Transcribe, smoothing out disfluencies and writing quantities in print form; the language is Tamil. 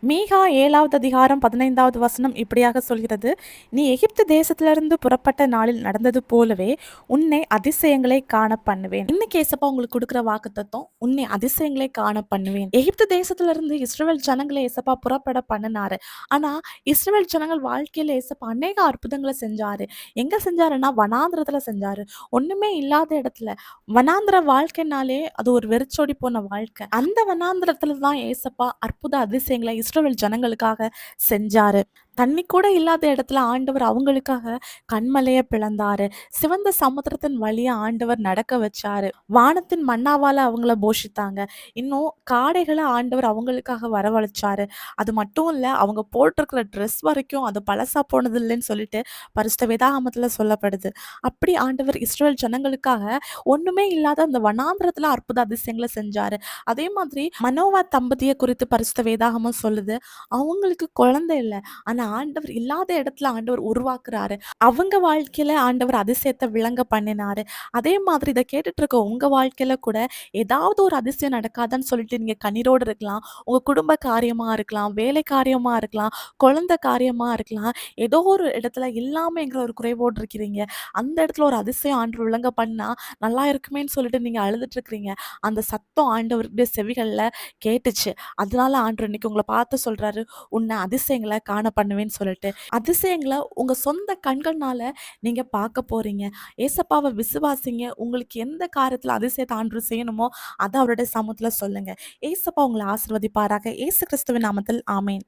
மீகா 7வது அதிகாரம் 15வது வசனம் இப்படியாக சொல்கிறது, நீ எகிப்து தேசத்திலிருந்து புறப்பட்ட நாளில் நடந்தது போலவே உன்னை அதிசயங்களை காண பண்ணுவேன். இன்னைக்கு ஏசப்பா உங்களுக்கு கொடுக்கிற வாக்குத்தத்தம், உன்னை அதிசயங்களை காண பண்ணுவேன். எகிப்து தேசத்திலிருந்து இஸ்ரவேல் ஜனங்களை ஏசப்பா புறப்பட பண்ணினாரு. ஆனா இஸ்ரவேல் ஜனங்கள் வாழ்க்கையில ஏசப்பா அநேக அற்புதங்களை செஞ்சாரு. எங்க செஞ்சாருன்னா வனாந்திரத்துல செஞ்சாரு. ஒண்ணுமே இல்லாத இடத்துல. வனாந்திர வாழ்க்கைனாலே அது ஒரு வெறிச்சோடி போன வாழ்க்கை. அந்த வனாந்திரத்துல தான் ஏசப்பா அற்புத அதிசயங்களை இஸ்ரவேல் ஜனங்களுக்காக செஞ்சாரு. தண்ணி கூட இல்லாத இடத்துல ஆண்டவர் அவங்களுக்காக கன்மலைய பிளந்தாரு. சிவந்த சமுத்திரத்தின் வழியா ஆண்டவர் நடக்க வச்சாரு. வானத்தின் மன்னாவால அவங்கள போஷித்தாங்க. இன்னும் காடைகளை ஆண்டவர் அவங்களுக்காக வரவழைச்சாரு. அது மட்டும் இல்ல, அவங்க போட்டிருக்கிற ட்ரெஸ் வரைக்கும் அது பழசா போனது இல்லைன்னு சொல்லிட்டு பரிசுத்த வேதாகமத்துல சொல்லப்படுது. அப்படி ஆண்டவர் இஸ்ரவேல் ஜனங்களுக்காக ஒண்ணுமே இல்லாத அந்த வனாந்திரத்துல அற்புத அதிசயங்களை செஞ்சாரு. அதே மாதிரி மனோவா தம்பதியை குறித்து பரிசுத்த வேதாகமம் சொல்லுது. அவங்களுக்கு குழந்தை இல்ல. ஆனா ஆண்டவர் இல்லாத இடத்துல ஆண்டவர் உருவாக்குறாரு. அவங்க வாழ்க்கையில ஆண்டவர் அதிசயத்தை விளங்க பண்ணினாரு. அதே மாதிரி இதை கேட்டுட்டு இருக்க உங்க வாழ்க்கையில கூட ஏதாவது ஒரு அதிசயம் நடக்காதான்னு சொல்லிட்டு நீங்க கண்ணீரோடு இருக்கலாம். உங்க குடும்ப காரியமா இருக்கலாம், வேலை காரியமா இருக்கலாம், குழந்தை காரியமா இருக்கலாம். ஏதோ ஒரு இடத்துல இல்லாமங்கிற ஒரு குறைவோடு இருக்கிறீங்க. அந்த இடத்துல ஒரு அதிசயம் ஆண்டவர் விளங்க பண்ணா நல்லா இருக்குமேன்னு சொல்லிட்டு நீங்க அழுதுட்டு இருக்கிறீங்க. அந்த சத்தம் ஆண்டவருடைய செவிகள்ல கேட்டுச்சு. அதனால ஆண்டவர் இன்னைக்கு உங்களை பார்த்து சொல்றாரு, உன்னை அதிசயங்களை காண பண்ணுவேன்னு சொல்லிட்டு. அதிசயங்களை உங்க சொந்த கண்கள்னால நீங்க பார்க்க போறீங்க. ஏசப்பாவை விசுவாசிங்க. உங்களுக்கு எந்த காரியத்துல அதிசயத்தை ஆண்டவர் செய்யணுமோ அதை அவருடைய சமூகத்துல சொல்லுங்க. ஏசப்பா உங்களை ஆசீர்வதிப்பாராக. இயேசு கிறிஸ்துவின் நாமத்தில் ஆமென்.